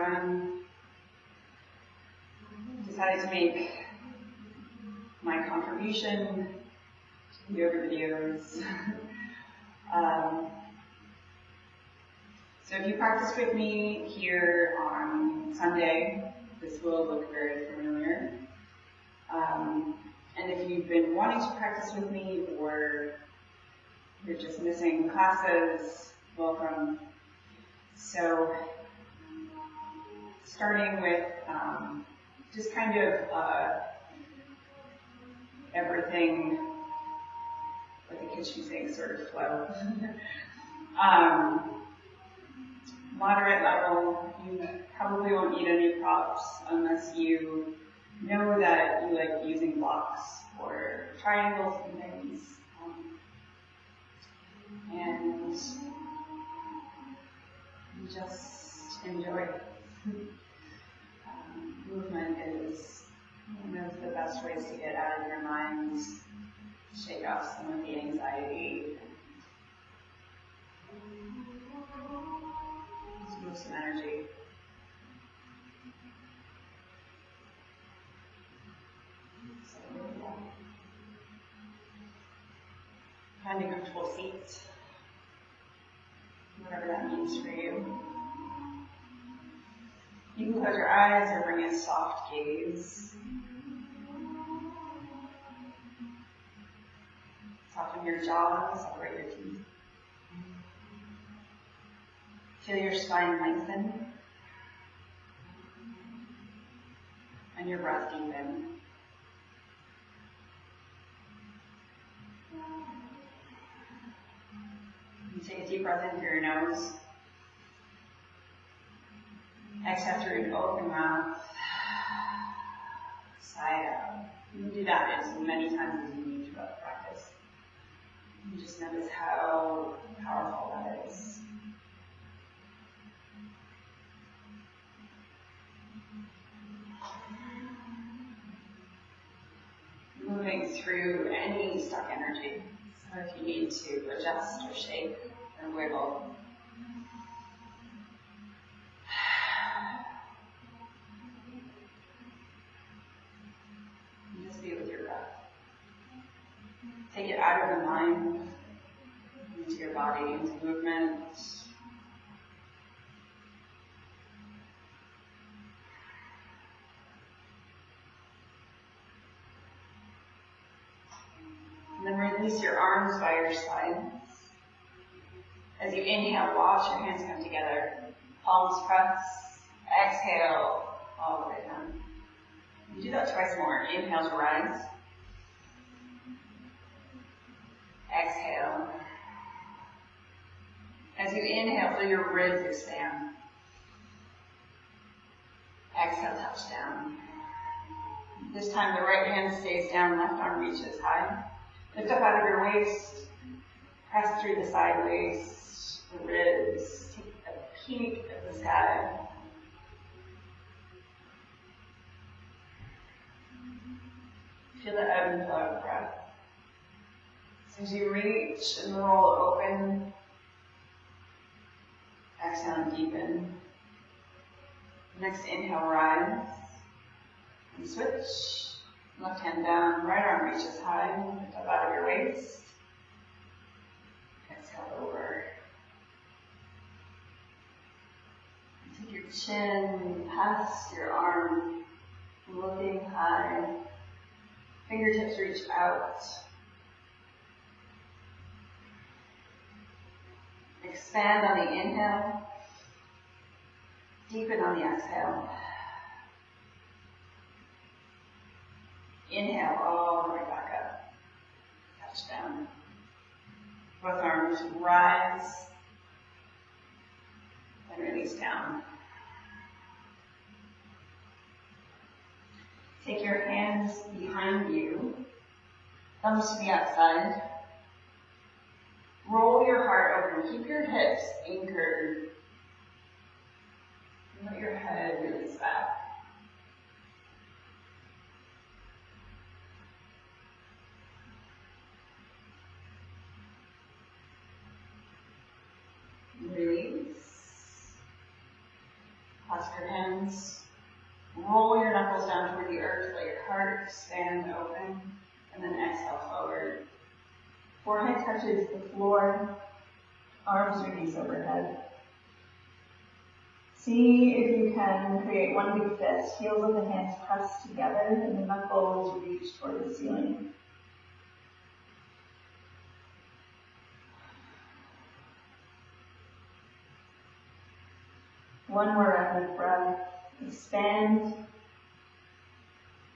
everyone. Decided to make my contribution to the yoga videos. So if you practice with me here on Sunday, this will look very familiar. And if you've been wanting to practice with me or you're just missing classes, welcome. So starting with just kind of everything with the kitchen sink sort of flow. Moderate level, you probably won't need any props unless you know that you like using blocks or triangles and things. And just enjoy. Movement is one of the best ways to get out of your mind, shake off some of the anxiety. Just move some energy. Find a comfortable seat, whatever that means for you. You can close your eyes or bring a soft gaze. Soften your jaw, separate your teeth. Feel your spine lengthen and your breath deepen. You take a deep breath in through your nose. Exhale through an open mouth. Sigh out. You can do that as many times as you need throughout the practice. You just notice how powerful that is. Moving through any stuck energy. So if you need to adjust or shake or wiggle, just be with your breath. Take it out of the mind, into your body, into movement. And then release your arms by your sides. As you inhale, watch your hands come together. Palms press. Exhale, all the way down. You do that twice more. Inhale to rise. Exhale. As you inhale, feel your ribs expand. Exhale, touch down. This time the right hand stays down, left arm reaches high. Lift up out of your waist. Press through the side waist, the ribs. Take a peek at the sky. Feel the ebb and flow of breath. So as you reach and roll open, exhale and deepen. Next inhale, rise and switch. Left hand down, right arm reaches high. Lift up out of your waist. Exhale over. Take your chin past your arm, looking high. Fingertips reach out. Expand on the inhale. Deepen on the exhale. Inhale all the way back up. Touch down. Both arms rise and release down. Take your hands behind you, thumbs to the outside. Roll your heart over. Keep your hips anchored. Let your head release back. Release. Clasp your hands. Roll your knuckles down toward the earth. Let your heart expand open. And then exhale forward. Forehead touches the floor. Arms release overhead. See if you can create one big fist. Heels of the hands pressed together and the knuckles reach toward the ceiling. One more rapid breath. Expand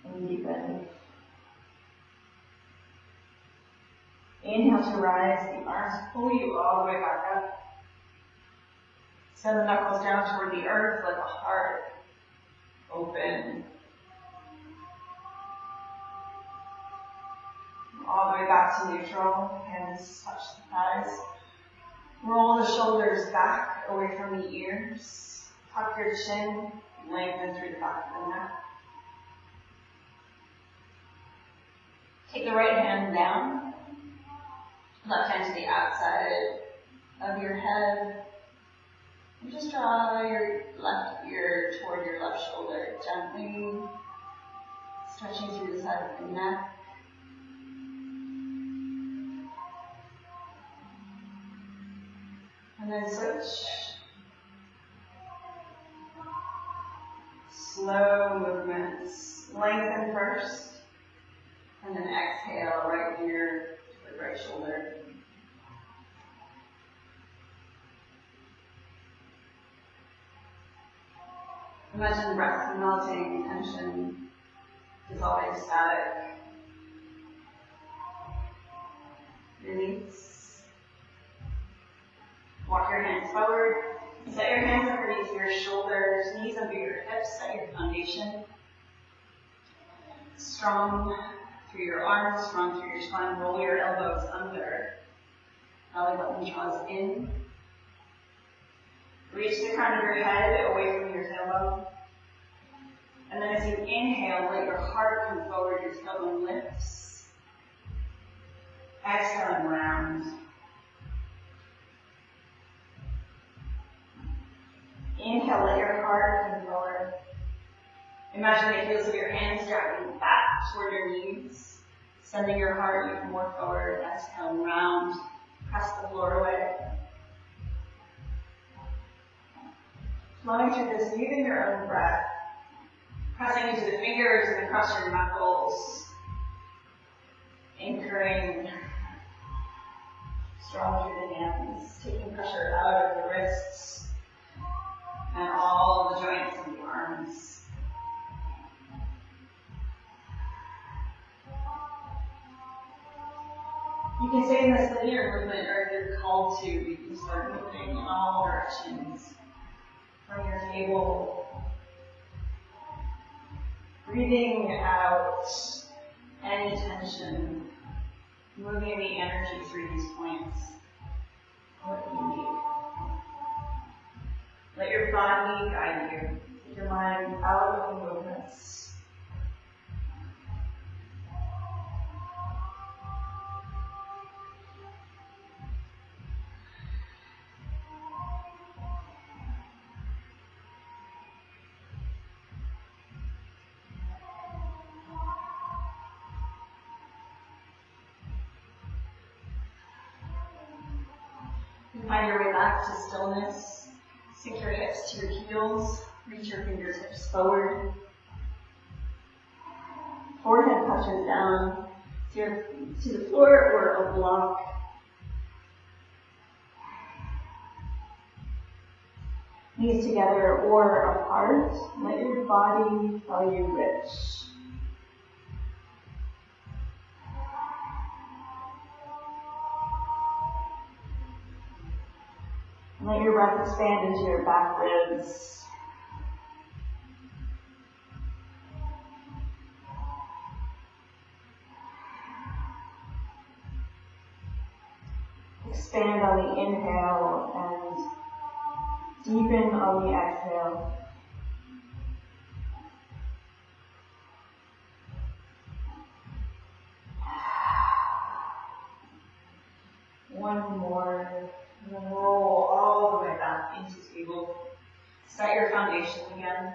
and deepen. Inhale to rise. The arms pull you all the way back up. Send the knuckles down toward the earth. Let the heart open. All the way back to neutral. Hands touch the thighs. Roll the shoulders back away from the ears. Tuck your chin. Lengthen through the back of the neck. Take the right hand down. Left hand to the outside of your head. And just draw your left ear toward your left shoulder gently, stretching through the side of the neck. And then switch. Slow movements. Lengthen first, and then exhale right ear toward right shoulder. Imagine breath melting, tension dissolving, static. Release. Walk your hands forward. Set your hands underneath your shoulders, knees under your hips, set your foundation. Strong through your arms, strong through your spine. Roll your elbows under. Belly button draws in. Reach the crown of your head away from your tailbone. And then as you inhale, let your heart come forward, your tailbone lifts. Exhale and round. Inhale, let your heart come forward. Imagine the heels of your hands dragging back toward your knees, sending your heart even more forward. Exhale and round. Press the floor away. Flowing through this, using your own breath, pressing into the fingers and across your knuckles, anchoring strong through the hands, taking pressure out of the wrists and all the joints in the arms. You can stay in this linear movement, or if you're called to, you can start moving in all directions. From your table, breathing out any tension, moving the energy through these points, what you need. Let your body guide you. Take your mind out of the movements. Find your way back to stillness. Sink your hips to your heels. Reach your fingertips forward. Forehead touches down to the floor or a block. Knees together or apart. Let your body tell you which. Let your breath expand into your back ribs. Expand on the inhale and deepen on the exhale. One more. And then roll all the way back into table. Set your foundation again.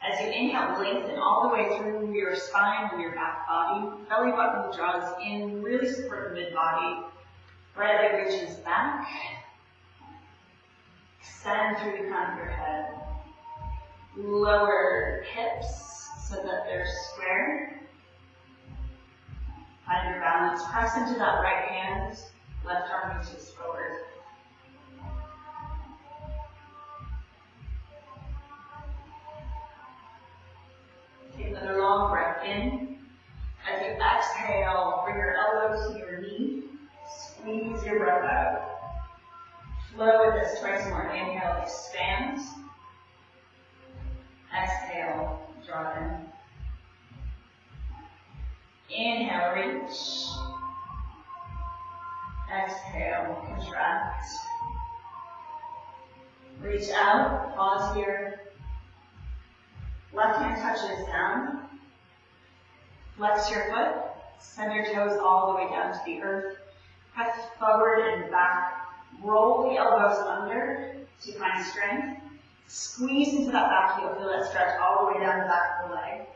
As you inhale, lengthen all the way through your spine and your back body. Belly button draws in, really support the mid-body. Right leg reaches back. Extend through the crown of your head. Lower hips so that they're square. Find your balance. Press into that right hand. Left arm reaches forward. Take another long breath in. As you exhale, bring your elbow to your knee. Squeeze your breath out. Flow with this twice more. Inhale, expand. Exhale, draw in. Inhale, reach. Exhale, contract. Reach out, pause here. Left hand touches down. Flex your foot. Send your toes all the way down to the earth. Press forward and back. Roll the elbows under to find strength. Squeeze into that back heel. Feel that stretch all the way down the back of the leg.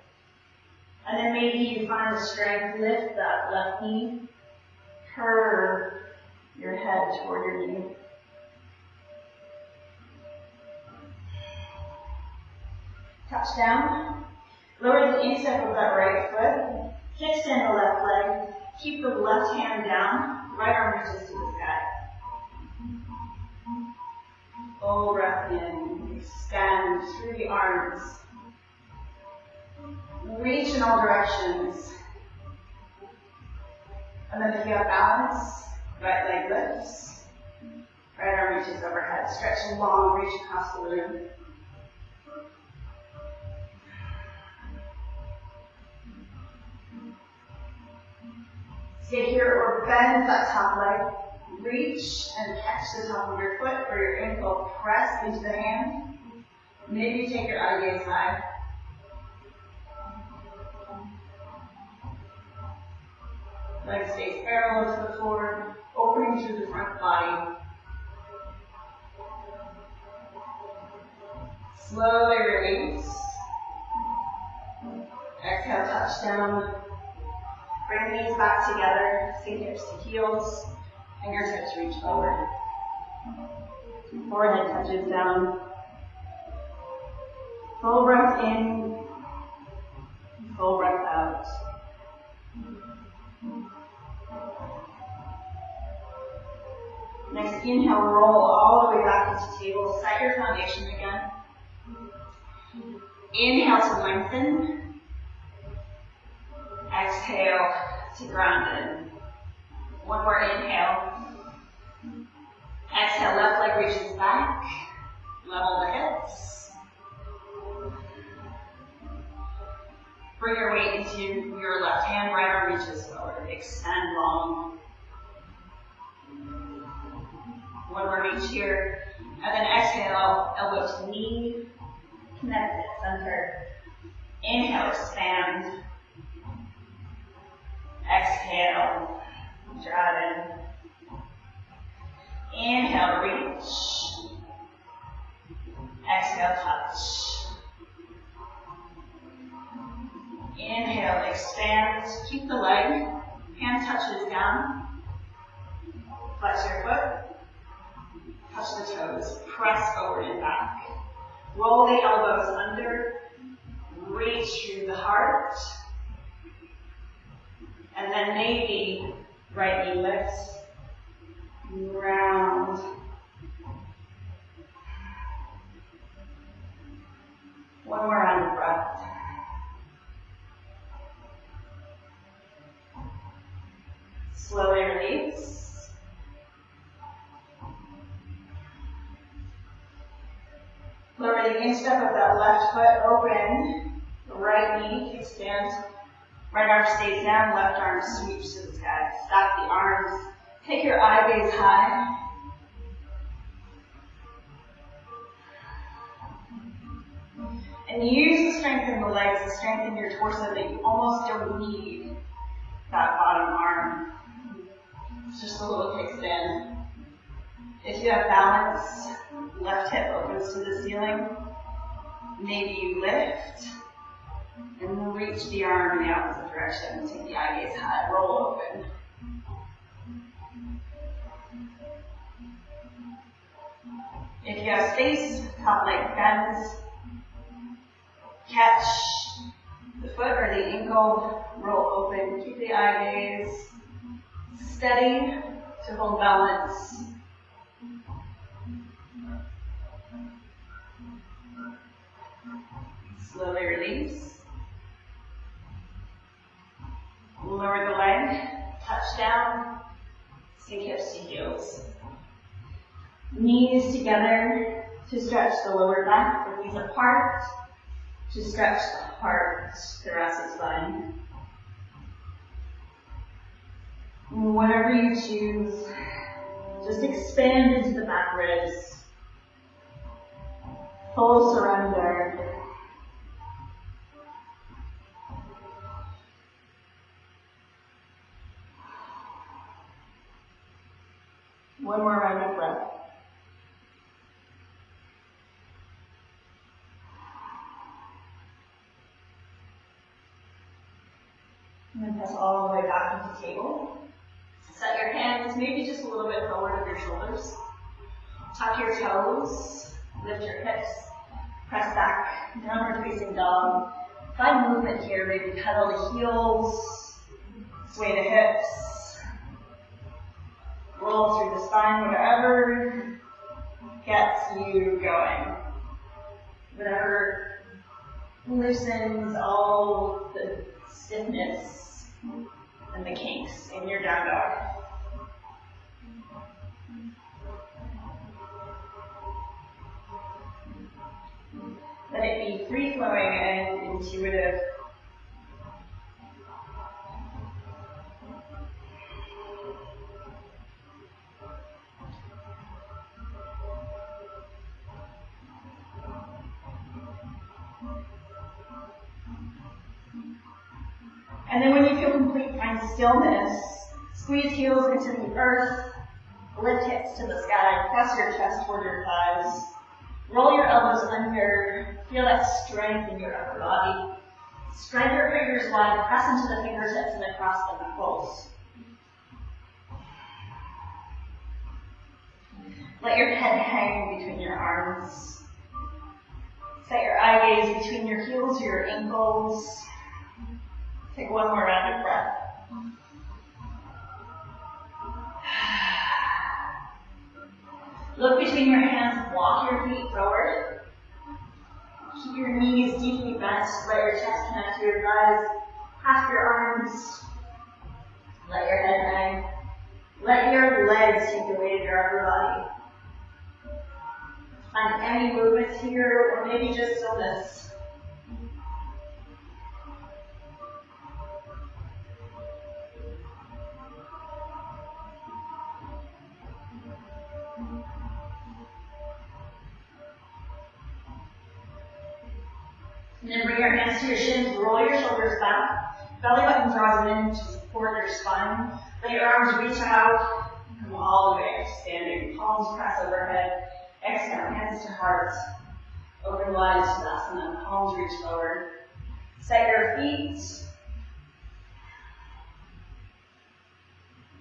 And then maybe you find the strength. Lift that left knee. Curve your head toward your knee. Touch down. Lower the instep of that right foot. Kickstand the left leg. Keep the left hand down. Right arm reaches to the sky. Full breath in. Extend through the arms. Reach in all directions. And then if you have balance, right leg lifts. Right arm reaches overhead. Stretch long, reach across the room. Stay here or bend that top leg. Reach and catch the top of your foot or your ankle. Press into the hand. Maybe take your eye gaze high. Leg stays parallel to the floor, opening through the front body. Slowly release. Exhale, touch down. Bring the knees back together, sink hips to heels, fingertips reach forward. Forehead touches down. Full breath in, full breath out. Next inhale, roll all the way back into table. Set your foundation again. Inhale to lengthen. Exhale to ground in. One more inhale. Exhale, left leg reaches back. Level the hips. Bring your weight into your left hand. Right arm reaches forward. Extend long. One more reach here. And then exhale, elbow to knee. Connect it, center. Inhale, expand. Exhale, draw it in. Inhale, reach. Exhale, touch. Inhale, expand. Keep the leg. Hand touches down. Flex your foot. Touch the toes. Press forward and back. Roll the elbows under. Reach through the heart. And then maybe right knee lifts. Round. One more round of breath. Slowly release. Lower the instep of that left foot open. The right knee extends. Right arm stays down, left arm sweeps to the sky. Stack the arms. Take your eye gaze high. And use the strength in the legs, the strength in your torso that you almost don't need that bottom arm. It's just a little kickstand. you have balance, left hip opens to the ceiling. Maybe you lift and reach the arm in the opposite direction. Take the eye gaze high, roll open. If you have space, top leg bends. Catch the foot or the ankle, roll open, keep the eye gaze steady to hold balance. Slowly release. Lower the leg, touch down, sink hips to heels. Knees together to stretch the lower back, the knees apart to stretch the heart, thoracic spine. Whatever you choose, just expand into the back ribs. Full surrender. One more round of breath. And then press all the way back into table. Set your hands maybe just a little bit forward of your shoulders. Tuck your toes, lift your hips, press back, downward facing dog. Find movement here, maybe pedal the heels, sway the hips, roll through the spine, whatever gets you going. Whatever loosens all the stiffness and the kinks in your down dog. Let it be free-flowing and intuitive. And then when you feel complete, find stillness. Squeeze heels into the earth. Lift hips to the sky. Press your chest toward your thighs. Roll your elbows under. Feel that strength in your upper body. Spread your fingers wide. Press into the fingertips and across the knuckles. Let your head hang between your arms. Set your eye gaze between your heels or your ankles. Take one more round of breath. Look between your hands, walk your feet forward. Keep your knees deeply bent, let your chest connect to your thighs. Clasp your arms. Let your head hang. Let your legs take the weight of your upper body. Find any movements here, or maybe just stillness. And then bring your hands to your shins, roll your shoulders back. Belly button draws in to support your spine. Let your arms reach out, come all the way up to standing. Palms press overhead. Exhale, hands to heart. Open wide to Tadasana, palms reach forward. Set your feet.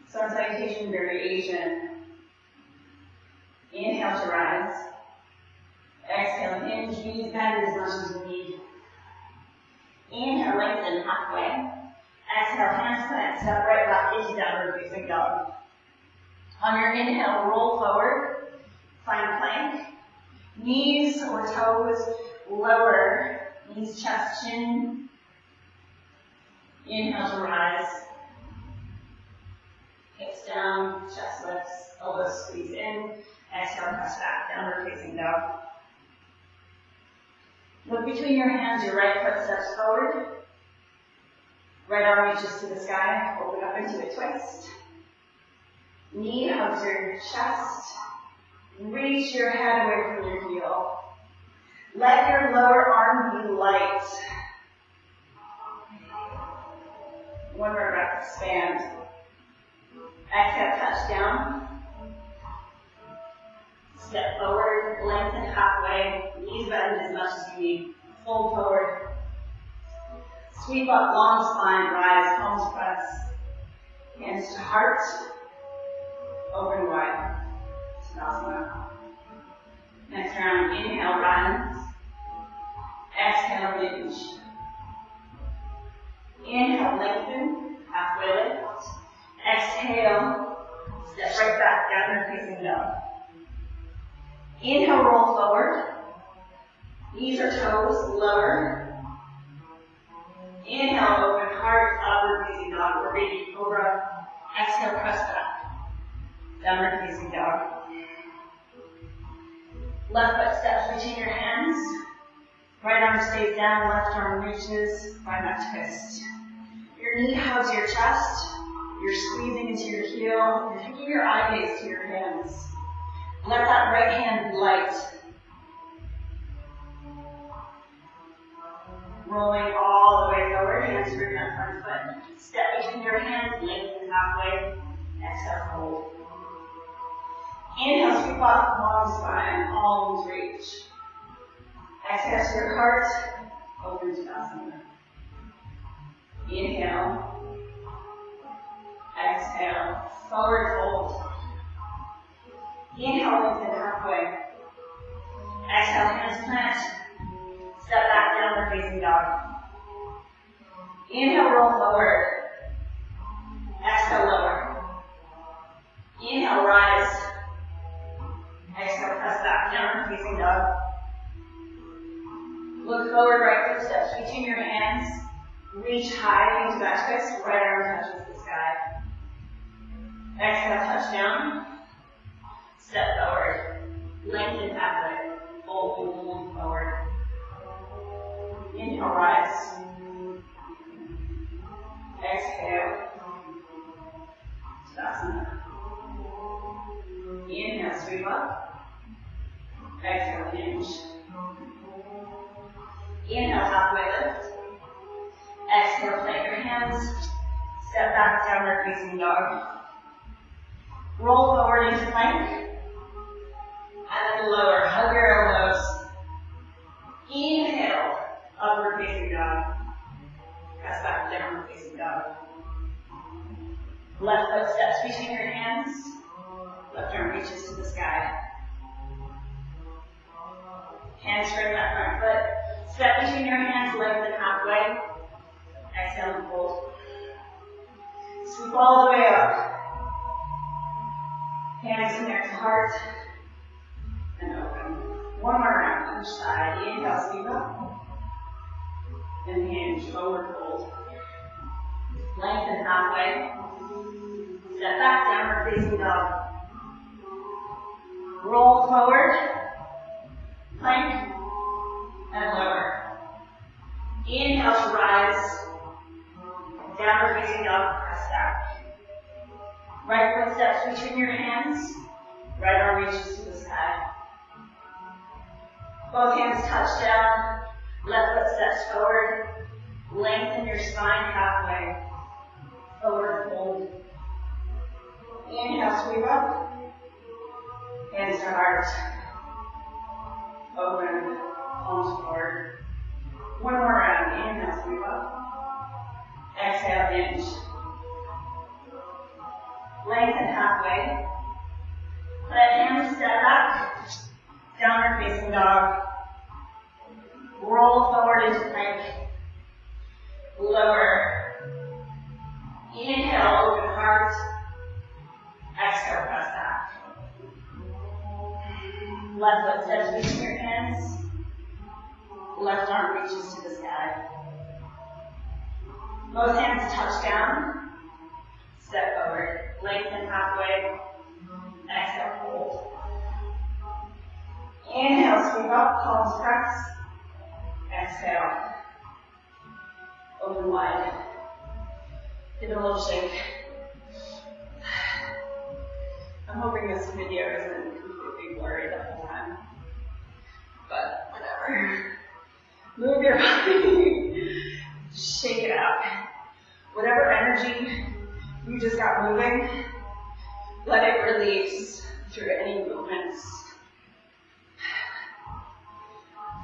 Sun salutation variation. Inhale to rise. Exhale, hinge, knees bend as much as you need. Inhale, lengthen halfway. Exhale, hands plant, step right back into downward facing dog. On your inhale, roll forward, find plank. Knees or toes lower, knees, chest, chin. Inhale to rise. Hips down, chest lifts, elbows squeeze in. Exhale, press back, downward facing dog. Look between your hands, your right foot steps forward. Right arm reaches to the sky, open up into a twist. Knee hugs your chest. Reach your head away from your heel. Let your lower arm be light. One more breath, expand. Exhale, touch down. Step forward, lengthen halfway, knees bend as much as you need. Fold forward. Sweep up, long spine, rise, palms press. Hands to heart. Open wide. Tadasana. Next round, inhale, rise. Exhale, hinge. Inhale, lengthen, halfway lift. Exhale, step right back, downward facing dog. Inhale, roll forward. Knees or toes, lower. Inhale, open heart, upward facing dog, or baby cobra. Exhale, press back. Downward facing dog. Left foot steps between your hands. Right arm stays down, left arm reaches, find that twist. Your knee hugs your chest. You're squeezing into your heel. You're taking your eye gaze to your hands. Let that right hand be light. Rolling all the way forward, hands through your front foot. Step between your hands, lengthen halfway. Exhale, hold. Inhale, sweep up, long spine, palms reach. Exhale to your heart, open to Tadasana. Inhale. Exhale, forward fold. Inhale, lengthen halfway. Exhale, hands plant. Step back, downward facing dog. Inhale, roll forward. Exhale, lower. Inhale, rise. Exhale, press back, downward facing dog. Look forward, right foot steps between your hands. Reach high into that twist. Right arm touches the sky. Exhale, touch down. Step forward. Lengthen halfway. Fold forward. Inhale, rise. Exhale. Tadasana. Inhale, sweep up. Exhale, hinge. Inhale, halfway lift. Exhale, plant your hands. Step back, downward facing dog. Roll forward into plank. And then lower, hug your elbows. Inhale, upward facing dog. Press back, downward facing dog. Left foot steps between your hands. Left arm reaches to the sky. Hands straight that front foot. Step between your hands, lengthen halfway. Exhale and fold. Sweep all the way up. Hands connect to heart. And open. One more round, each side. Inhale, sweep up. And hinge, forward fold. Lengthen halfway. Step back, downward facing dog. Roll forward. Plank. And lower. Inhale to rise. Downward facing dog, press back. Right foot steps between your hands. Right arm reaches to the sky. Both hands touch down. Left foot steps forward. Lengthen your spine halfway. Forward fold. Inhale, sweep up. Hands to heart. Open. Palms forward. One more round. Inhale, sweep up. Exhale, hinge. Lengthen halfway. Let hands step back. Downward facing dog. Roll forward into plank. Lower. Inhale, open heart. Exhale, press back. Left foot steps between your hands. Left arm reaches to the sky. Both hands touch down. Step forward. Lengthen halfway. Exhale, hold. Inhale, sweep up, palms press. Exhale. Open wide. Give it a little shake. I'm hoping this video isn't completely blurry the whole time. But whatever. Move your body. Shake it out. Whatever energy you just got moving, let it release through any movements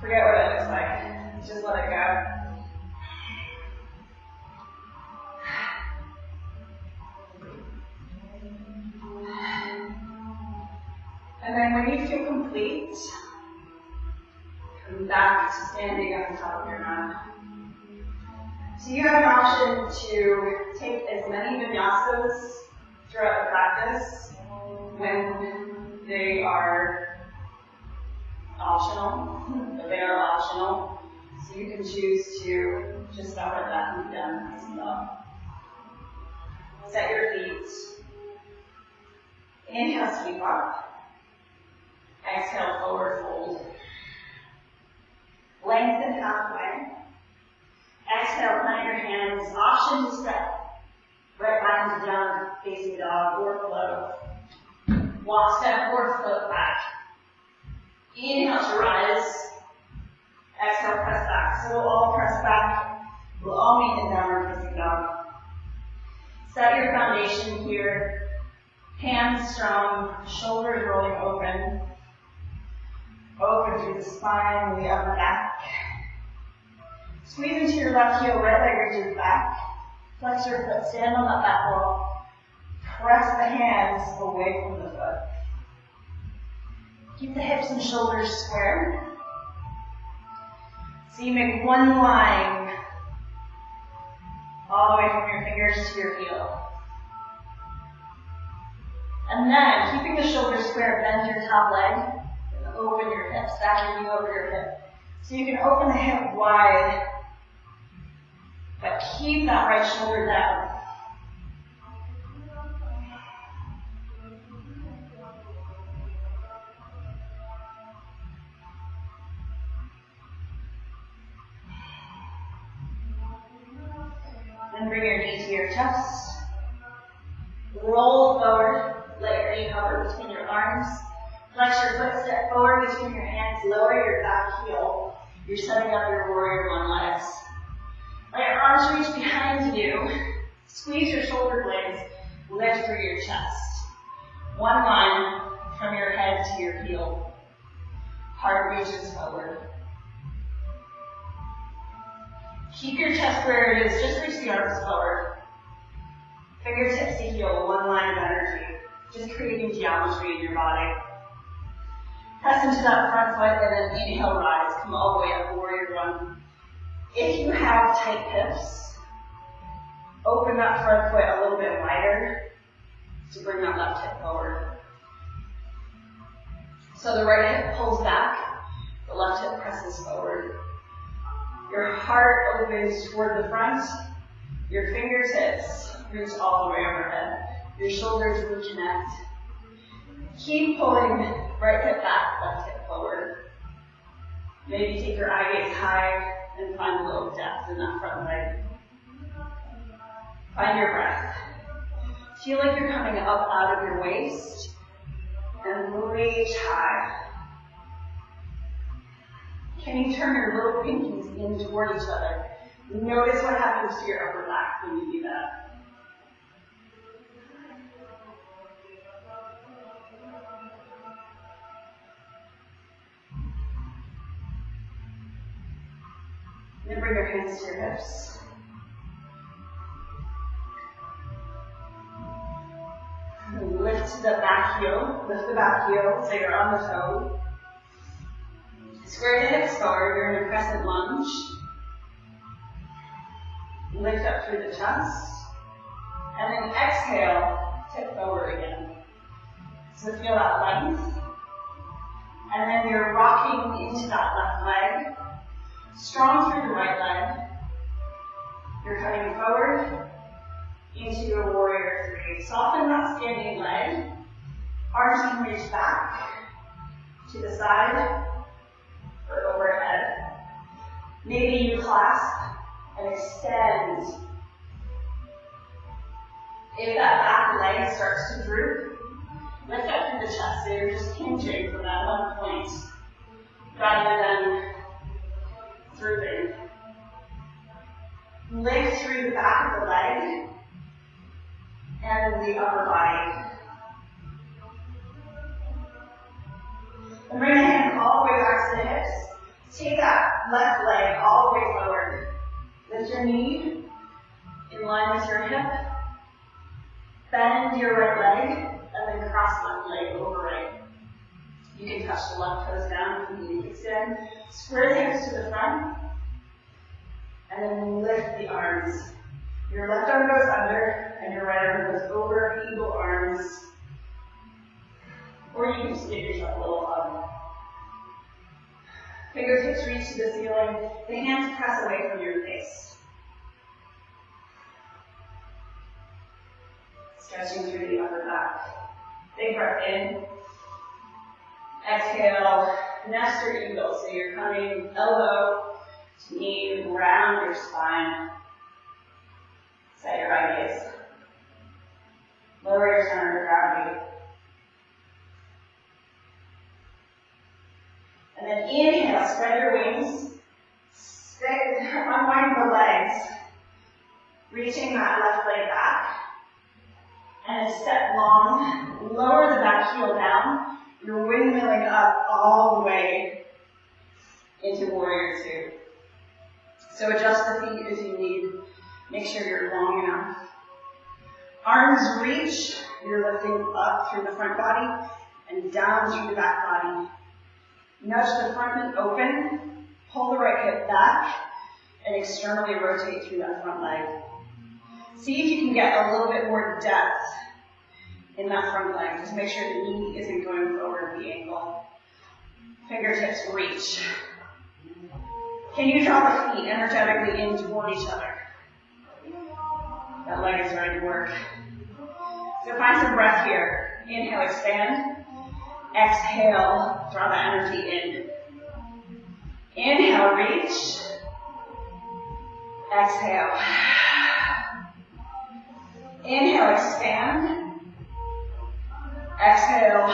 Forget what it looks like. Just let it go. And then when you feel complete, come back to standing on top of your mat. So you have an option to take as many vinyasas throughout the practice when they are optional, but they are optional. So you can choose to just stop at that and be done. Set your feet. Inhale, sweep up. Exhale, forward fold. Lengthen halfway. Exhale, plant your hands. Option to step right back into down facing dog or flow. Walk, step, or float back. Inhale to rise. Exhale, press back. So we'll all press back. We'll all meet in downward facing dog. Set your foundation here. Hands strong, shoulders rolling open. Open through the spine and the upper back. Squeeze into your left heel, right leg reaches back. Flex your foot, stand on that back wall. Press the hands away from the foot. Keep the hips and shoulders square. So you make one line all the way from your fingers to your heel. And then, keeping the shoulders square, bend your top leg and open your hips, stack your knee over your hip. So you can open the hip wide, but keep that right shoulder down. Then bring your knee to your chest. Roll forward. Let your knee hover between your arms. Flex your foot, step forward between your hands. Lower your back heel. You're setting up your warrior one legs. Let your arms reach behind you. Squeeze your shoulder blades. Lift through your chest. One line from your head to your heel. Heart reaches forward. Keep your chest where it is. Just reach the arms forward. Fingertips to heel. One line of energy. Just creating geometry in your body. Press into that front foot and then inhale, rise. Come all the way up, warrior one. If you have tight hips, open that front foot a little bit wider to bring that left hip forward. So the right hip pulls back, the left hip presses forward. Your heart opens toward the front. Your fingertips reach all the way overhead. Your shoulders reconnect. Keep pulling right hip back, left hip forward. Maybe take your eye gaze high and find a little depth in that front leg. Find your breath. Feel like you're coming up out of your waist and reach high. Can you turn your little pinkies in toward each other? Notice what happens to your upper back when you do that. Then bring your hands to your hips. Lift the back heel. Lift the back heel so you're on the toe. Square the hips forward. You're in a crescent lunge. Lift up through the chest. And then exhale, tip forward again. So feel that length. And then you're rocking into that left leg. Strong through the right leg. You're cutting forward into your warrior three. Soften that standing leg. Arms can reach back to the side or overhead. Maybe you clasp and extend. If that back leg starts to droop, lift up through the chest. So you're just hinging from that one point rather than drooping. Lift through the back of the leg and the upper body. And bring the hand all the way back to the hips. Take that left leg all the way forward. Lift your knee in line with your hip. Bend your right leg, and then cross left leg over right. You can touch the left toes down if you need to extend. Square the hips to the front, and then lift the arms. Your left arm goes under, and your right arm goes over, eagle arms. Or you can just give yourself a little hug. Fingertips reach to the ceiling. The hands press away from your face. Stretching through the upper back. Big breath in. Exhale, nest or eagle. So you're coming elbow to knee, round your spine. Set your eye gaze. Lower your center of gravity. And then inhale, spread your wings. Unwind the legs. Reaching that left leg back. And a step long. Lower the back heel down. You're windmilling up all the way into warrior two. So adjust the feet as you need. Make sure you're long enough. Arms reach. You're lifting up through the front body and down through the back body. Nudge the front knee open. Pull the right hip back and externally rotate through that front leg. See if you can get a little bit more depth in that front leg. Just make sure the knee isn't going forward the ankle. Fingertips reach. Can you draw the feet energetically in toward each other? That leg is ready to work. So find some breath here. Inhale, expand. Exhale, draw the energy in. Inhale, reach. Exhale. Inhale, expand. Exhale.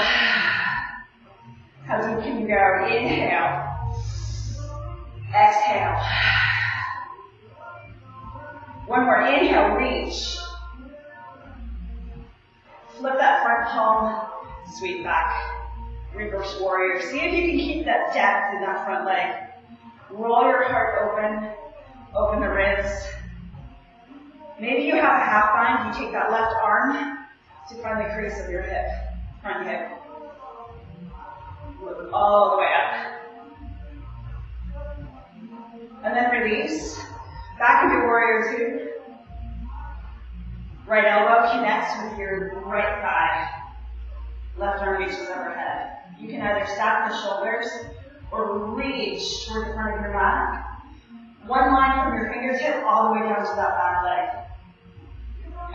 How deep can you go? Inhale. Exhale. One more. Inhale, reach. Flip that front palm, sweep back. Reverse warrior. See if you can keep that depth in that front leg. Roll your heart open. Open the ribs. Maybe you have a half bind. You take that left arm to find the crease of your hip. Front hip. Look all the way up. And then release. Back into warrior two. Right elbow connects with your right thigh. Left arm reaches overhead. You can either stack the shoulders or reach toward the front of your mat. One line from your fingertip all the way down to that back leg.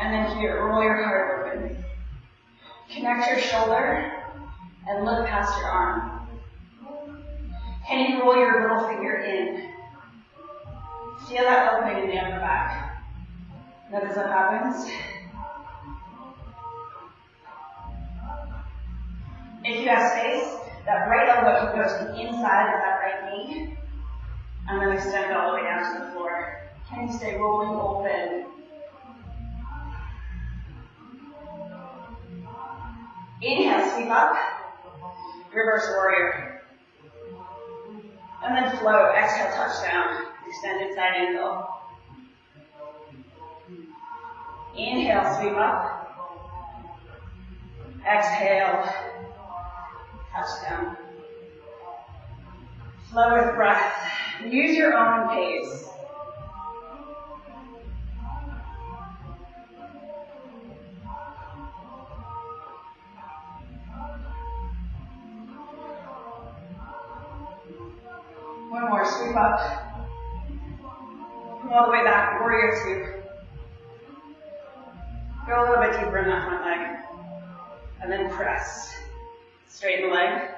And then here, roll your heart open. Connect your shoulder and look past your arm. Can you roll your little finger in? Feel that opening in the upper back. Notice what happens. If you have space, that right elbow can go to the inside of that right knee, and then extend all the way down to the floor. Can you stay rolling open? Inhale, sweep up, reverse warrior. And then float, exhale, touch down, extended side angle. Inhale, sweep up. Exhale, touch down. Flow with breath. Use your own pace. One more, sweep up. Come all the way back, warrior two. Go a little bit deeper in that front leg. And then press. Straighten the leg.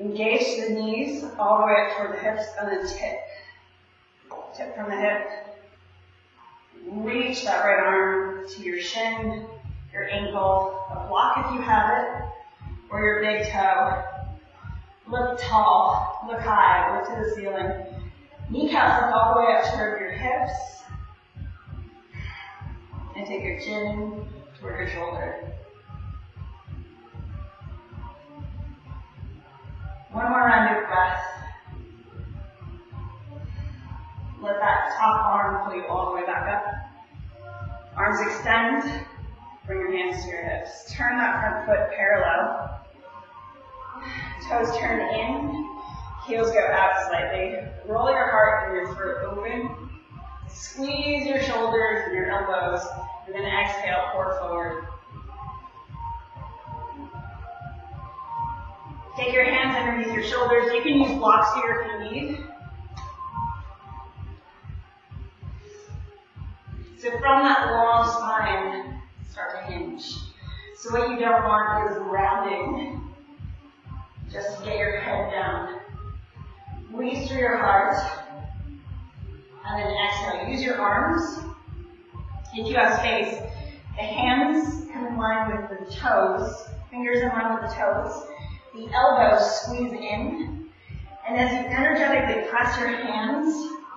Engage the knees all the way up toward the hips and then tip. Tip from the hip. Reach that right arm to your shin, your ankle, a block if you have it, or your big toe. Look tall, look high, look to the ceiling. Kneecaps look all the way up toward your hips. And take your chin toward your shoulder. One more round of breath. Let that top arm pull you all the way back up. Arms extend. Bring your hands to your hips. Turn that front foot parallel. Toes turn in. Heels go out slightly. Roll your heart and your throat open. Squeeze your shoulders and your elbows. And then exhale, pour forward. Take your hands underneath your shoulders. You can use blocks here if you need. So from that long spine, start to hinge. So what you don't want is rounding. Just get your head down. Breathe through your heart. And then exhale. Use your arms. If you have space, the hands come in line with the toes. Fingers in line with the toes. The elbows squeeze in. And as you energetically press your hands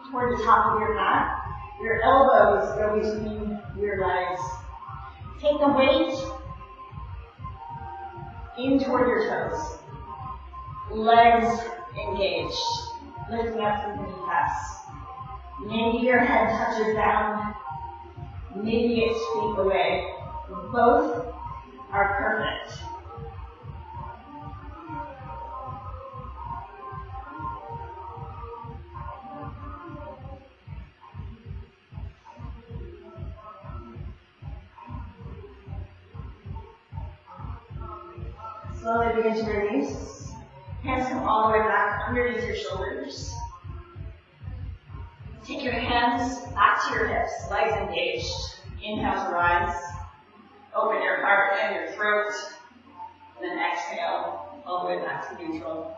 toward the top of your mat, your elbows go between your legs. Take the weight in toward your toes. Legs engaged. Lifting up through the kneecaps. Maybe your head touches down. Maybe it's feet away. Both are perfect. Slowly begin to release. Hands come all the way back underneath your shoulders. Take your hands back to your hips, legs engaged. Inhale to rise. Open your heart and your throat. And then exhale all the way back to neutral.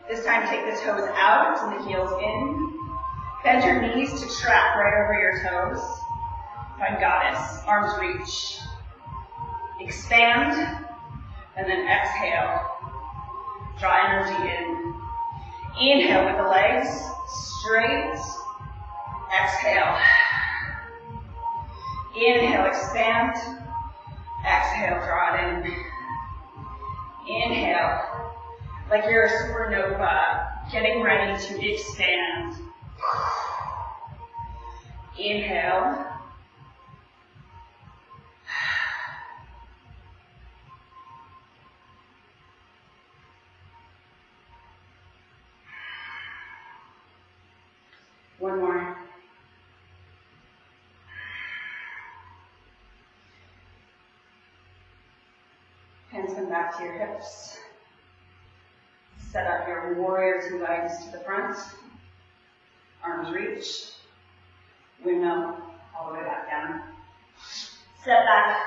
This time take the toes out and the heels in. Bend your knees to trap right over your toes. Find goddess. Arms reach. Expand, and then exhale. Draw energy in. Inhale with the legs straight. Exhale. Inhale, expand. Exhale, draw it in. Inhale, like you're a supernova, getting ready to expand. Inhale. One more. Hands come back to your hips. Set up your warrior two legs to the front. Arms reach. Windmill all the way back down. Step back.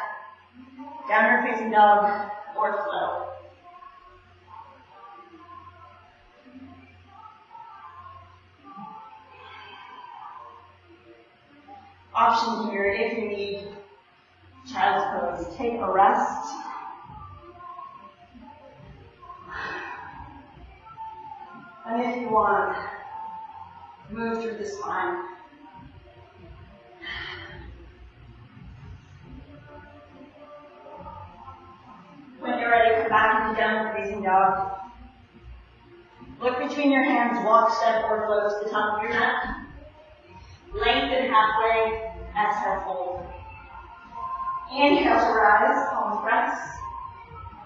Downward facing dog or flow. Option here, if you need child's pose, take a rest. And if you want, move through the spine. When you're ready, come back into downward facing dog. Look between your hands, walk, step, or flow to the top of your mat. Lengthen halfway, exhale, fold. Inhale to rise, palms press.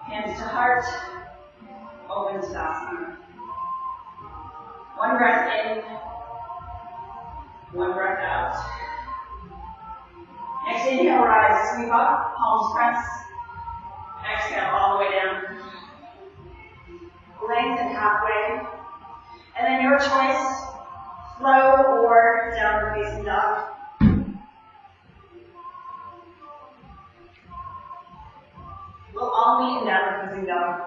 Hands to heart, open Tadasana. One breath in, one breath out. Next inhale, rise, sweep up, palms press. Exhale all the way down. Lengthen halfway. And then your choice, flow or downward facing dog. We'll all meet in downward facing dog.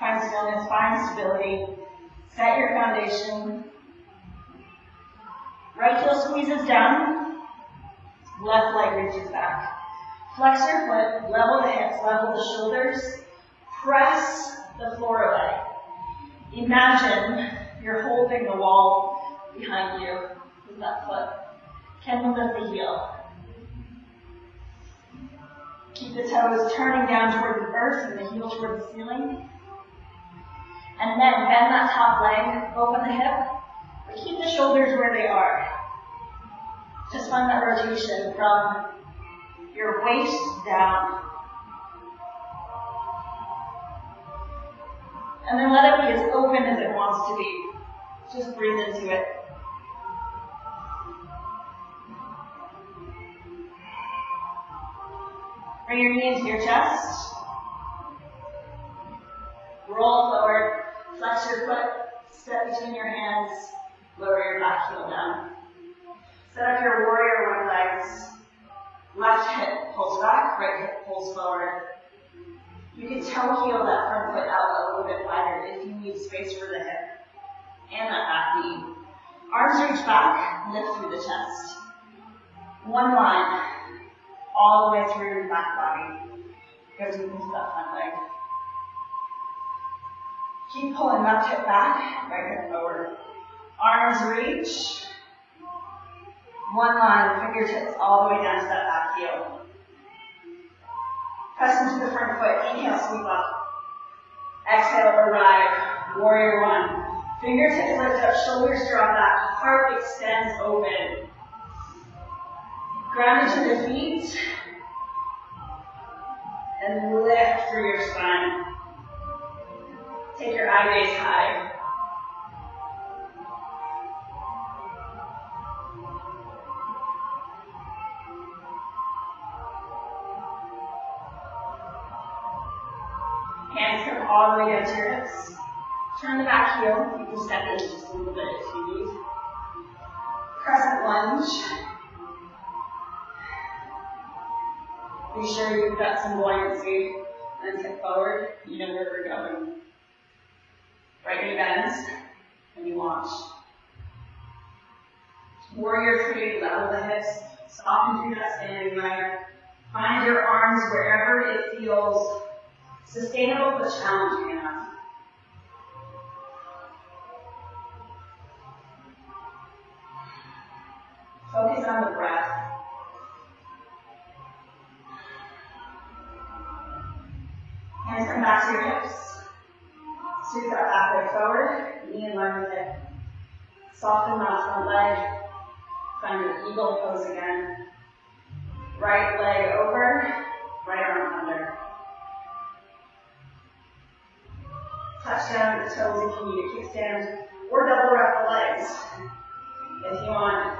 Find stillness, find stability. Set your foundation. Right heel squeezes down. Left leg reaches back. Flex your foot, level the hips, level the shoulders. Press the floor away. Imagine you're holding the wall behind you with that foot. Can you lift the heel? Keep the toes turning down toward the earth and the heel toward the ceiling. And then bend that top leg, open the hip, but keep the shoulders where they are. Just find that rotation from your waist down. And then let it be as open as it wants to be. Just breathe into it. Bring your knee into your chest. Roll forward. Flex your foot. Step between your hands. Lower your back heel down. Set up your warrior one legs. Left hip pulls back, right hip pulls forward. You can toe heel that front foot out a little bit wider if you need space for the hip and that back knee. Arms reach back, lift through the chest. One line, all the way through your back body. Go deep into that front leg. Keep pulling left hip back, right hip forward. Arms reach. One line, fingertips all the way down to that back heel. Press into the front foot, inhale, sweep up. Exhale, arrive, warrior one. Fingertips lift up, shoulders drop back, heart extends open. Ground into the feet. And lift through your spine. Take your eye gaze high. Hands come all the way down to your hips. Turn the back heel. You can step in just a little bit if you need. Crescent lunge. Be sure you've got some buoyancy. Then tip forward. You know where we're going. Right knee bends. And you launch. Warrior three. Level the hips. Soften through that standing leg. Find your arms wherever it feels sustainable but challenging enough. Focus on the breath. Hands come back to your hips. Scoot that back leg forward. Knee in line with it. Soften that front leg. Find your eagle pose again. Right leg over. Right arm under. Touch down at the toes if you need a kickstand, or double wrap the legs if you want.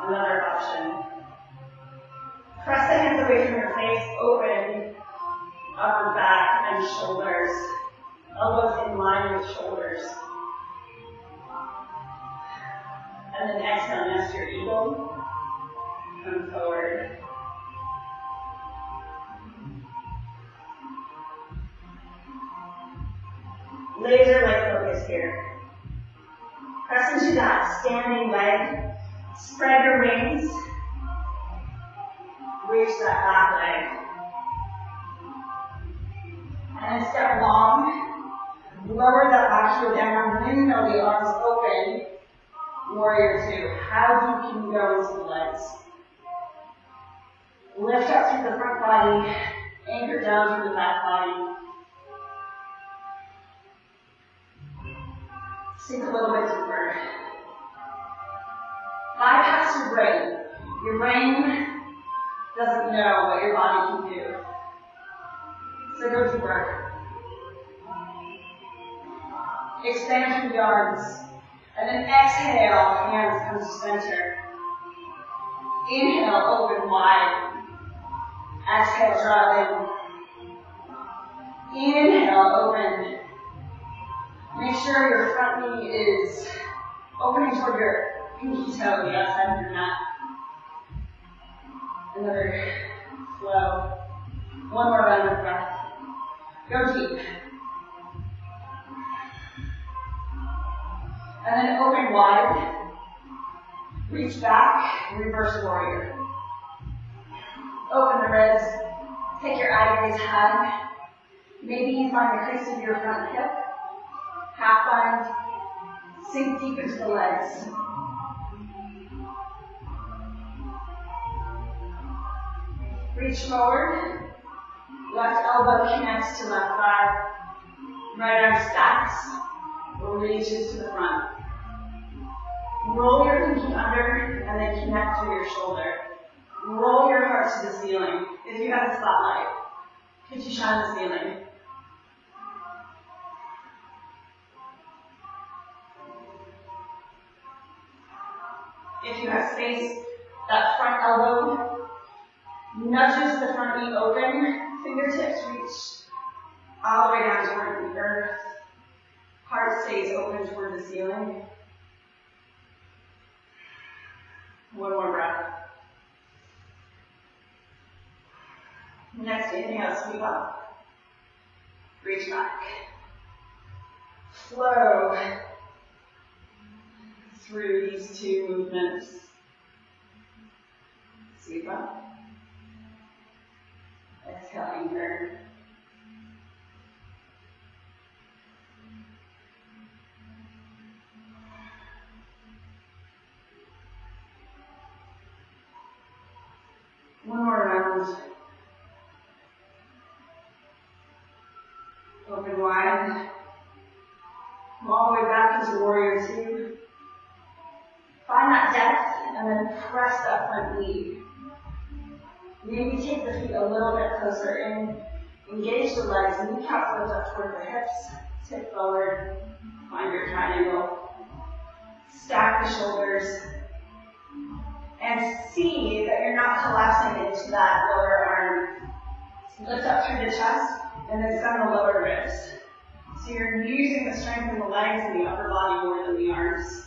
Another option. Press the hands away from your face, open, upper back and shoulders. Elbows in line with shoulders. And then exhale, nest your eagle. Come forward. Laser-like focus here. Press into that standing leg. Spread your wings. Reach that back leg. And then step long. Lower that back heel down. Windmill the arms open. Warrior two. How deep can you go into the legs? Lift up through the front body. Anchor down through the back body. Sink a little bit deeper. Bypass your brain. Your brain doesn't know what your body can do. So go deeper. Expand through the arms. And then exhale, hands come to center. Inhale, open wide. Exhale, draw in. Inhale, open. Make sure your front knee is opening toward your pinky toe, the outside of your mat. Another flow. One more round of breath. Go deep. And then open wide. Reach back, reverse warrior. Open the ribs. Take your eye gaze high. Maybe you find the crease of your front hip. Half bind, sink deep into the legs. Reach forward, left elbow connects to left thigh. Right arm stacks or reaches to the front. Roll your pinky under and then connect to your shoulder. Roll your heart to the ceiling. If you had a spotlight, could you shine the ceiling? If you have space, that front elbow nudges the front knee open. Fingertips reach all the way down toward the earth. Heart stays open toward the ceiling. One more breath. Next inhale, sweep up. Reach back. Flow through these two movements. Sweep up. Exhale, anchor. One more round. Open wide. Come all the way back into warrior two. Find that depth and then press that front knee. Maybe take the feet a little bit closer in. Engage the legs. Kneecaps lift up toward the hips. Tip forward. Find your triangle. Stack the shoulders. And see that you're not collapsing into that lower arm. Lift up through the chest and then send the lower ribs. So you're using the strength in the legs and the upper body more than the arms.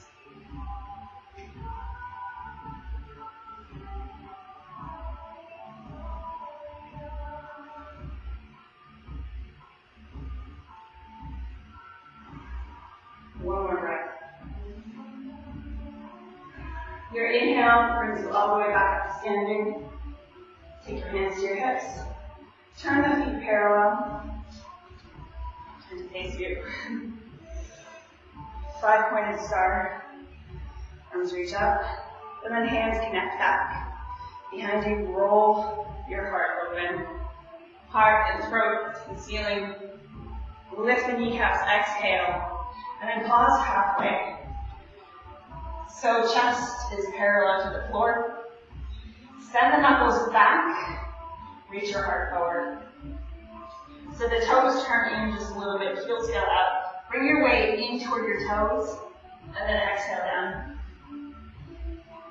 One more breath. Your inhale brings you all the way back up to standing. Take your hands to your hips. Turn the feet parallel and face you. 5-pointed star. Arms reach up. And then hands connect back. Behind you, roll your heart open. Heart and throat to the ceiling. Lift the kneecaps, exhale. And then pause halfway. So chest is parallel to the floor. Send the knuckles back. Reach your heart forward. So the toes turn in just a little bit, heel tail up. Bring your weight in toward your toes, and then exhale down.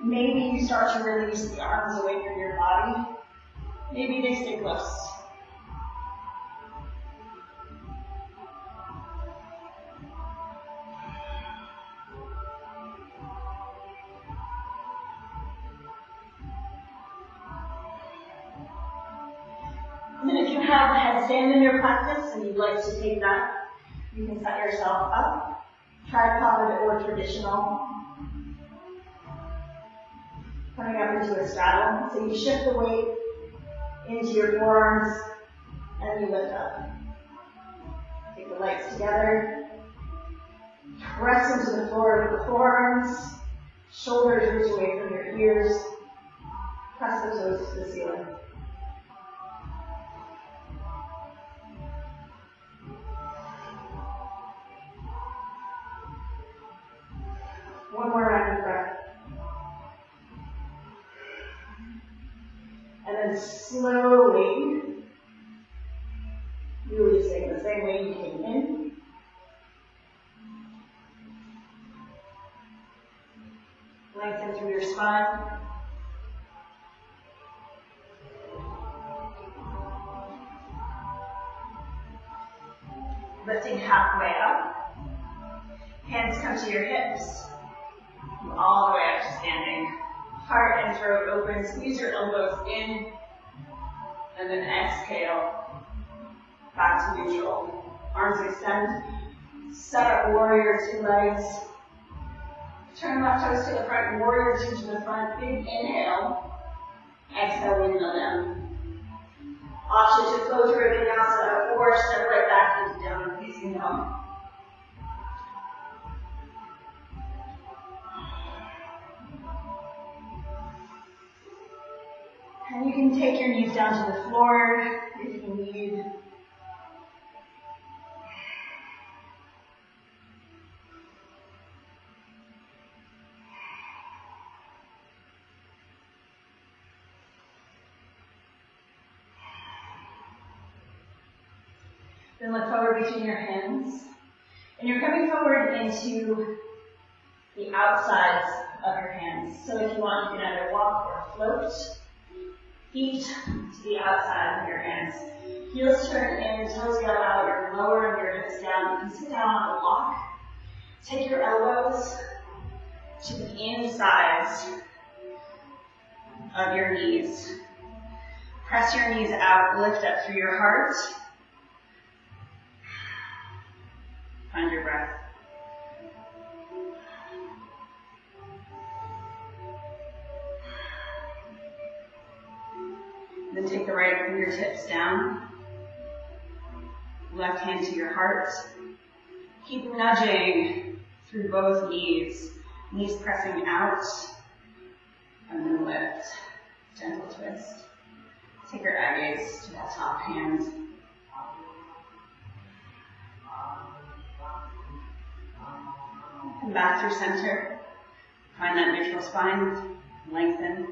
Maybe you start to release the arms away from your body. Maybe they stay close. And then if you have a headstand in your practice and you'd like to take that, you can set yourself up, tripod or traditional. Coming up into a straddle. So you shift the weight into your forearms and you lift up. Take the legs together. Press into the floor with the forearms. Shoulders reach away from your ears. Press the toes to the ceiling. One more round of breath. And then slowly releasing the same way you came in. Lengthen through your spine. Lifting halfway up. Hands come to your hips. All the way up to standing. Heart and throat open. Squeeze your elbows in. And then exhale. Back to neutral. Arms extend. Set up warrior two legs. Turn left toes to the front. Warrior two to the front. Big inhale. Exhale, windmill down. Option to flow through a vinyasa or step right back into downward facing dog. And you can take your knees down to the floor if you need. Then look forward between your hands. And you're coming forward into the outsides of your hands. So if you want, you can either walk or float. Feet to the outside of your hands. Heels turn in, toes go out, you're lowering your hips down. You can sit down on a block. Take your elbows to the insides of your knees. Press your knees out, lift up through your heart. Find your breath. Then take the right fingertips down. Left hand to your heart. Keep nudging through both knees. Knees pressing out. And then lift. Gentle twist. Take your eye gaze to that top hand. Come back through center. Find that neutral spine. Lengthen.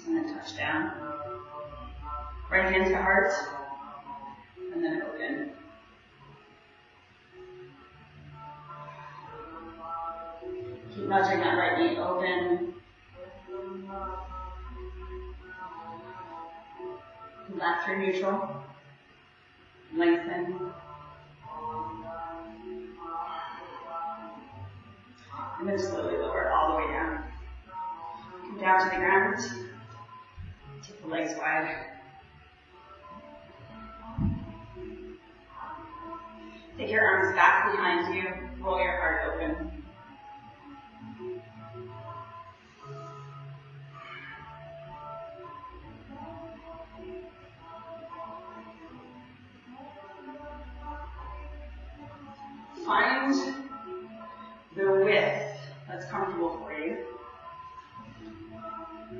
And then touch down. Right hand to heart. And then open. Keep nudging that right knee open. Come back through neutral. Lengthen. And then slowly lower it all the way down. Come down to the ground. Take the legs wide. Take your arms back behind you. Roll your heart open. Find the width that's comfortable for you.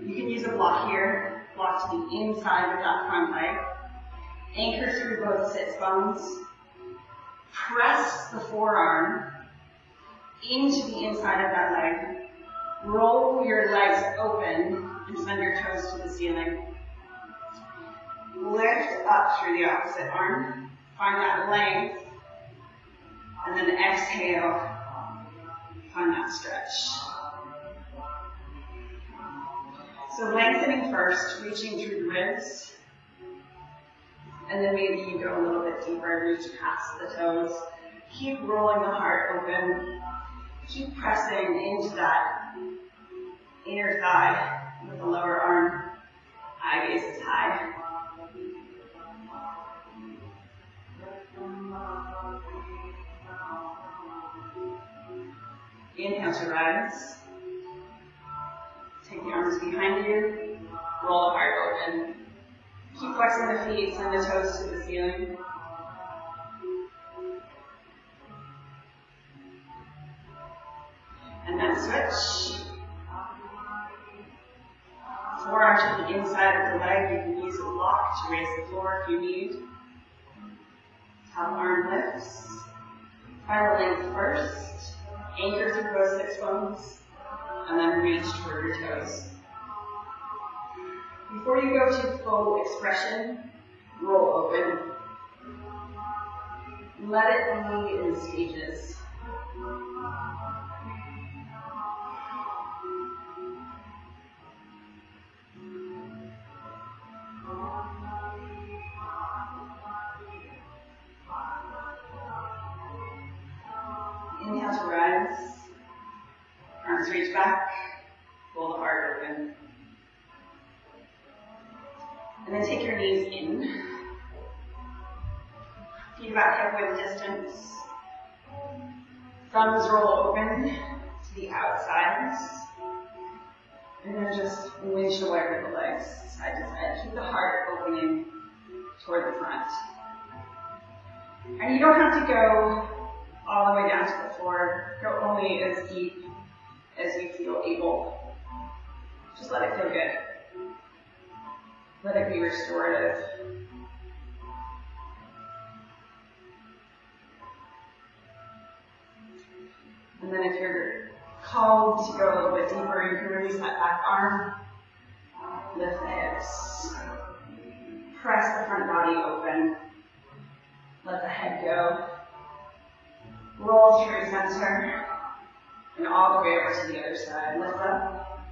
You can use a block here, block to the inside of that front leg. Anchor through both sits bones. Press the forearm into the inside of that leg. Roll your legs open and send your toes to the ceiling. Lift up through the opposite arm. Find that length. And then exhale. Find that stretch. So lengthening first, reaching through the ribs. And then maybe you go a little bit deeper, reach past the toes. Keep rolling the heart open. Keep pressing into that inner thigh with the lower arm. Eye gaze is high. Inhale to rise. Take the arms behind you. Roll the heart open. Keep flexing the feet, send the toes to the ceiling. And then switch. Forearm to the inside of the leg. You can use a block to raise the floor if you need. Top arm lifts. Find the length first. Anchor through both sits bones. And then reach toward your toes. Before you go to full expression, roll open. Let it be in stages. Inhale to rise. Arms reach back. Roll the heart open. And then take your knees in. Feet about hip width distance. Thumbs roll open to the outsides. And then just winch away with the legs side to side. Keep the heart opening toward the front. And you don't have to go all the way down to the floor. Go only as deep as you feel able. Just let it feel good. Let it be restorative. And then if you're called to go a little bit deeper, you can release that back arm. Lift the hips. Press the front body open. Let the head go. Roll through center. And all the way over to the other side. Lift up.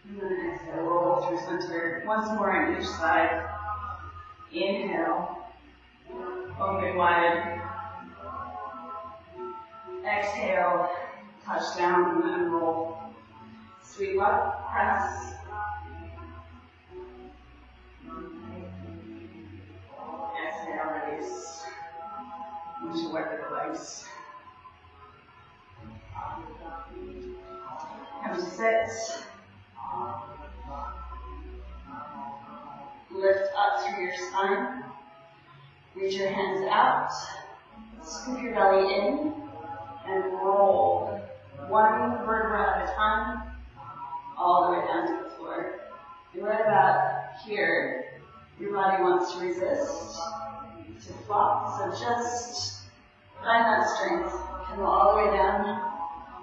And then exhale, roll through center. Once more on each side. Inhale. Open wide. Exhale. Touch down and roll. Sweep up. Press. Exhale, release. Into wider legs. Come to sit. Lift up through your spine. Reach your hands out. Scoop your belly in and roll. One vertebra at a time, all the way down to the floor. And right about here, your body wants to resist, to flop, so just find that strength. Come all the way down,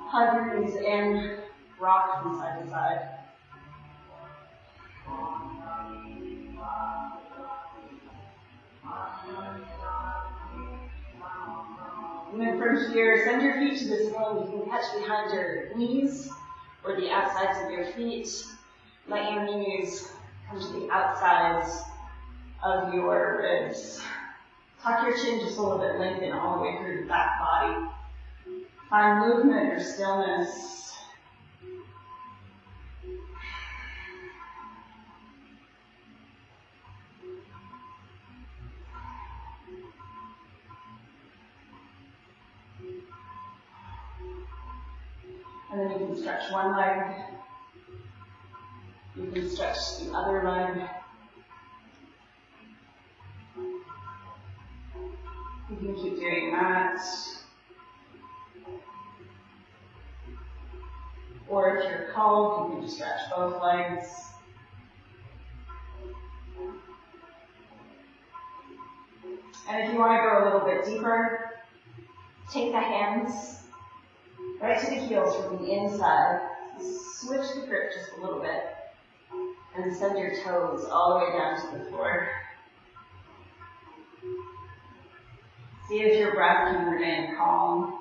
hug your knees in, rock from side to side. And then from here, send your feet to the ceiling. You can catch behind your knees or the outsides of your feet. Let your knees come to the outsides of your ribs. Tuck your chin just a little bit, lengthen all the way through the back body. Find movement or stillness. And then you can stretch one leg. You can stretch the other leg. You can keep doing that. Or if you're called, you can just stretch both legs. And if you want to go a little bit deeper, take the hands right to the heels from the inside. Switch the grip just a little bit. And send your toes all the way down to the floor. See if your breath can remain calm.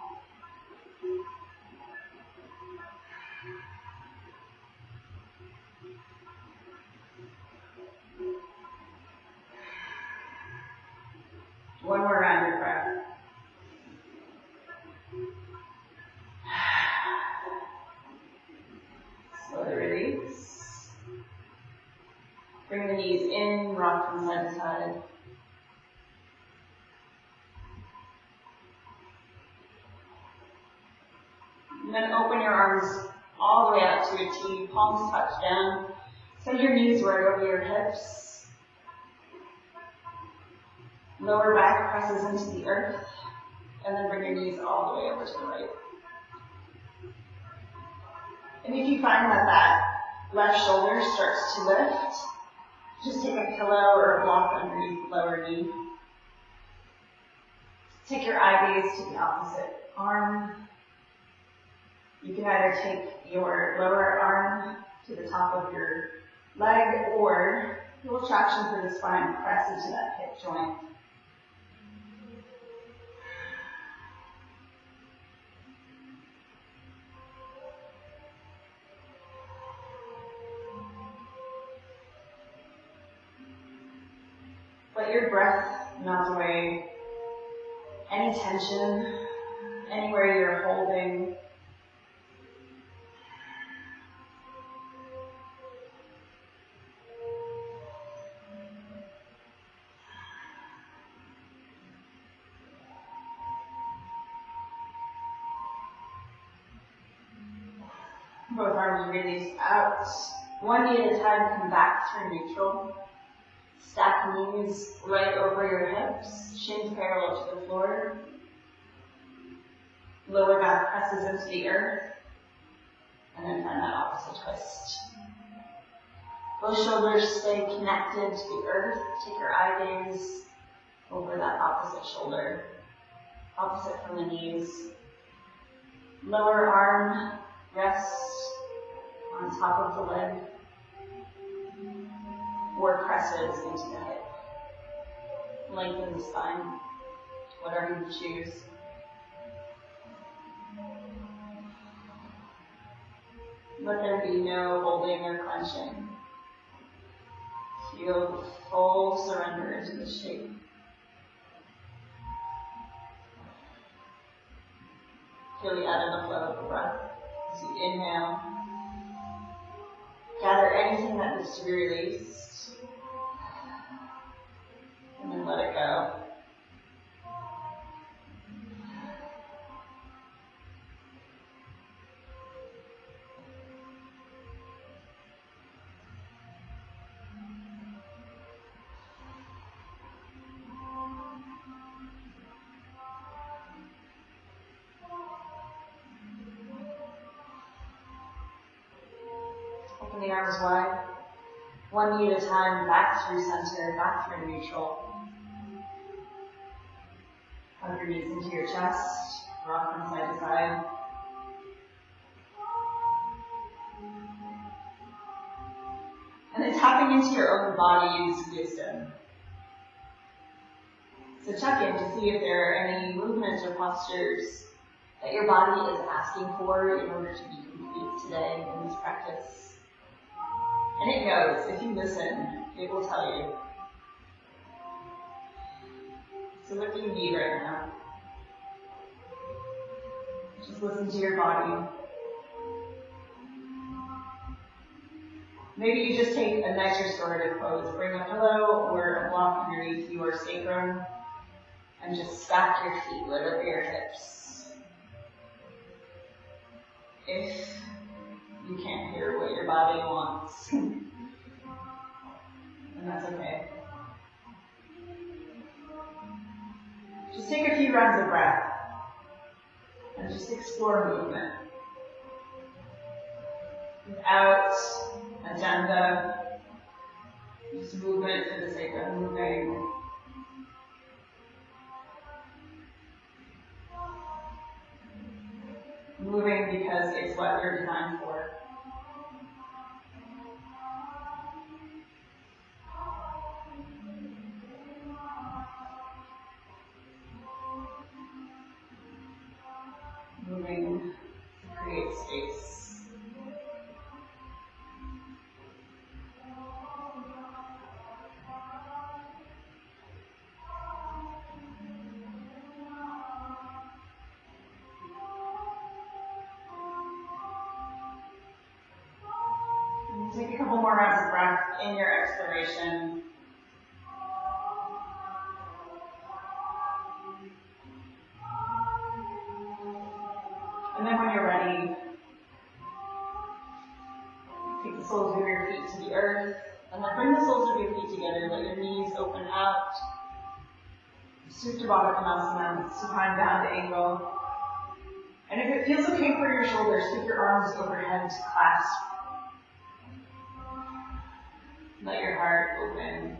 One more round of breath. Slowly release. Bring the knees in, rock from side to side. And then open your arms all the way out to a T, palms touch down. Send your knees right over your hips. Lower back presses into the earth. And then bring your knees all the way over to the right. And if you find that that left shoulder starts to lift, just take a pillow or a block underneath the lower knee. Take your eye gaze to the opposite arm. You can either take your lower arm to the top of your leg, or a little traction through the spine, press into that hip joint. Let your breath melt away any tension, anywhere you're holding. Both arms release out. One knee at a time, come back through neutral. Stack knees right over your hips, shins parallel to the floor. Lower back presses into the earth. And then find that opposite twist. Both shoulders stay connected to the earth. Take your eye gaze over that opposite shoulder. Opposite from the knees. Lower arm rests on top of the leg, or presses into the hip. Lengthen the spine, whatever you choose. Let there be no holding or clenching. Feel full surrender into the shape. Feel the ebb and the flow of the breath as you inhale. Gather anything that needs to be released, and then let it go. Open the arms wide, one knee at a time, back through center, back through neutral. Hug your knees into your chest, rock from side to side. And then tapping into your own body's wisdom. So check in to see if there are any movements or postures that your body is asking for in order to be complete today in this practice. And it knows, if you listen, it will tell you. So what do you need right now? Just listen to your body. Maybe you just take a nice restorative pose. Bring a pillow or a block underneath your sacrum and just stack your feet, lift up your hips. If you can't hear what your body wants, and that's okay. Just take a few rounds of breath and just explore movement without agenda, just movement for the sake of moving. Moving because it's what you're designed for. Moving to create space. And take a couple more rounds of breath in your exploration. And then when you're ready, take the soles of your feet to the earth, and then bring the soles of your feet together. Let your knees open out. Supta Baddha Konasana, supine down to angle. And if it feels okay for your shoulders, take your arms overhead to clasp. Let your heart open.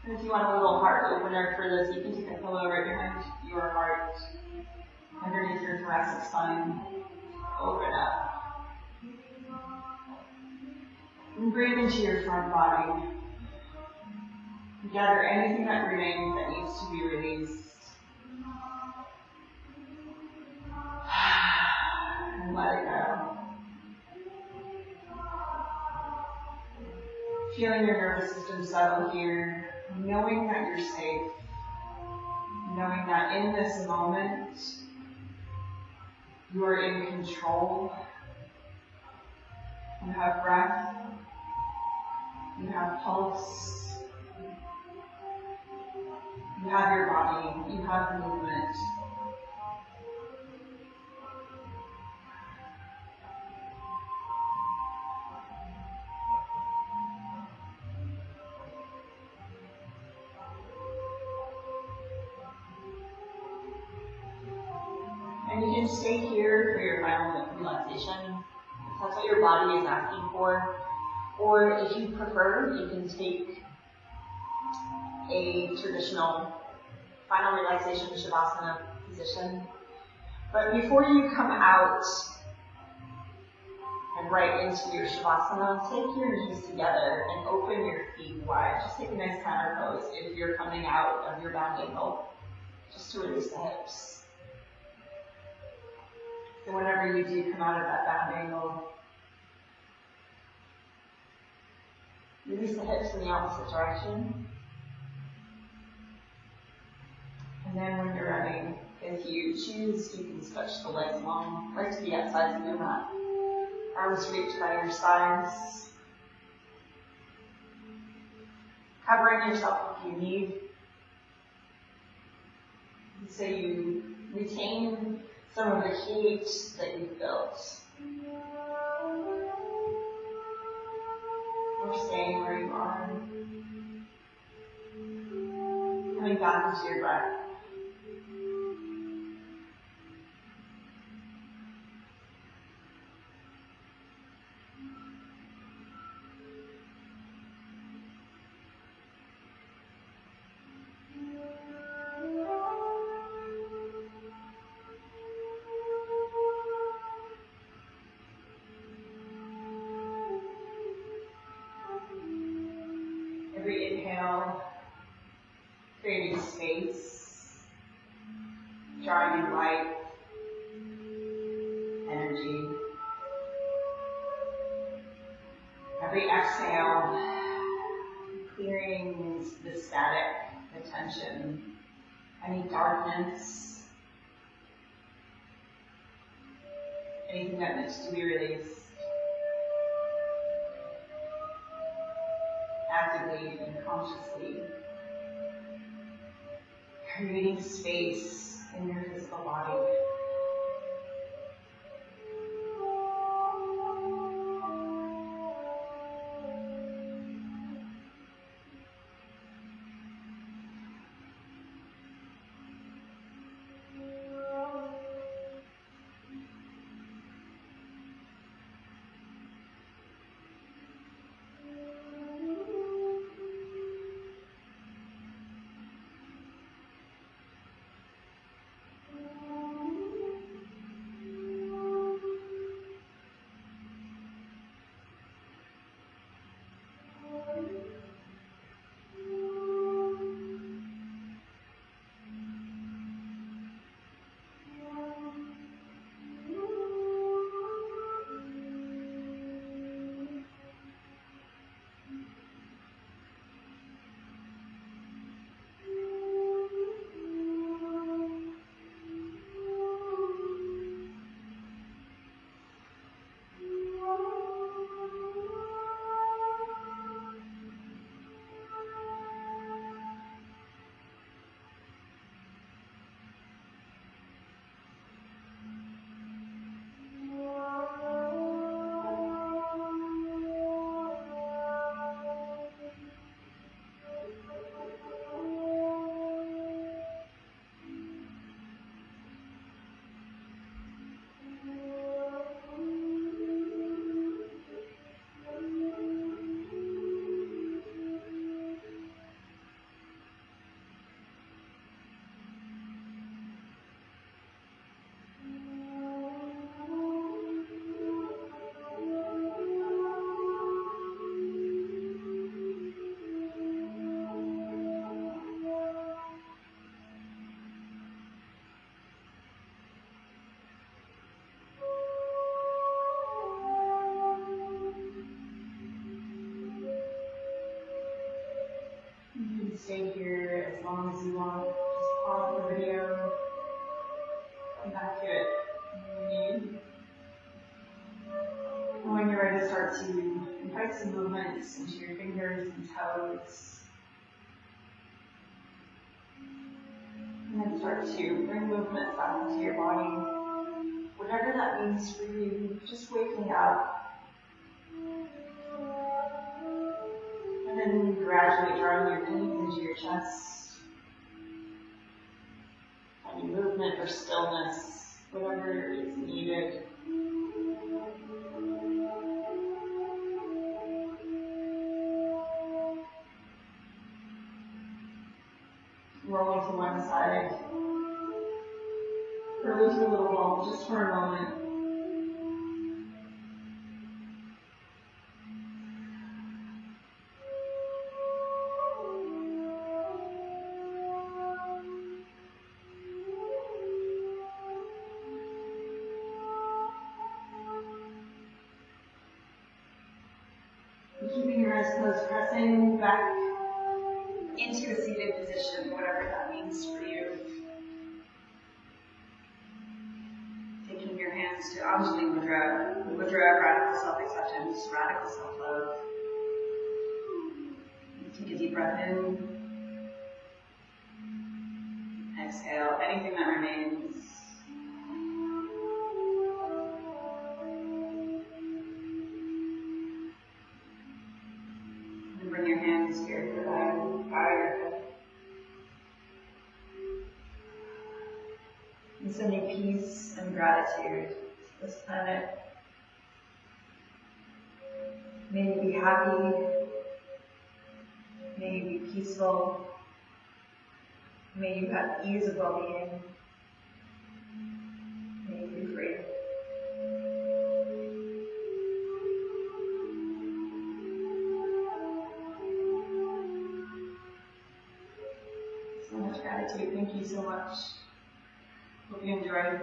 And if you want a little heart opener for this, you can take a pillow right behind your heart, underneath your thoracic spine. Open up. And breathe into your front body. Gather anything that remains that needs to be released. And let it go. Feeling your nervous system settle here. Knowing that you're safe, knowing that in this moment you are in control. You have breath, you have pulse, you have your body, you have movement. And you can stay here for your final relaxation. If that's what your body is asking for. Or if you prefer, you can take a traditional final relaxation Shavasana position. But before you come out and right into your Shavasana, take your knees together and open your feet wide. Just take a nice counter pose if you're coming out of your bound angle, just to release the hips. So whenever you do come out of that bound angle, release the hips in the opposite direction. And then when you're running, if you choose, you can stretch the legs long, right to the outsides of your mat. Arms reach by your sides. Covering yourself if you need. So you retain some of the heat that you've built. Or staying where you are. Coming back into your breath. Every inhale, creating space, drawing in light, energy. Every exhale, clearing the static, the tension, any darkness, anything that needs to be released. Actively and consciously creating space in your physical body. Stay here as long as you want. Just pause the video, come back to it when you need. And when you're ready, start to invite some movements into your fingers and toes. And then start to bring movements back into your body. Whatever that means for you, just waking up. And then gradually drawing your knees into your chest. Any movement or stillness, whatever is needed. Rolling to one side. curl into a little ball just for a moment. Keeping your eyes closed, pressing back into a seated position, whatever that means for you. Taking your hands to Anjali Mudra, radical self-acceptance, radical self-love. Take a deep breath in. Exhale, anything that remains. Bring your hands to your third eye, bow your head. And sending peace and gratitude to this planet. May you be happy. May you be peaceful. May you have ease of well-being. May you be free. So much gratitude. Thank you so much. Hope you enjoyed.